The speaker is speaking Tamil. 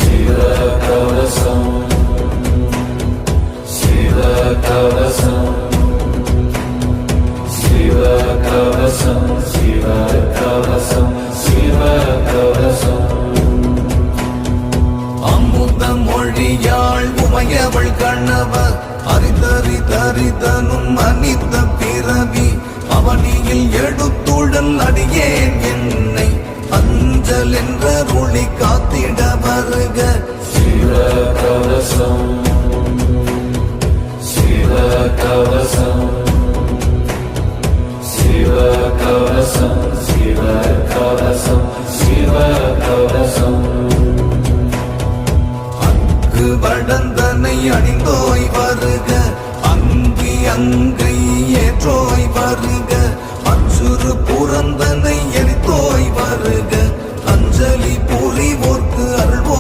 சிவகவசம் சிவகவசம் சிவகவசம் சிவகவசம் சிவகவசம் அமுத மொழியாள் உமையவள் கணவர் அறிதறிதறிதனும் அனித்த பிறவி அவனியில் எடுத்துடல் அடியேன் என்னை அஞ்சல் என்ற ஒளி காத்திட வருக சிவகவசம் சிவகவசம் சிவகவசம் சிவகவசம் சிவகவசம் வடந்தனை அணிந்தோய்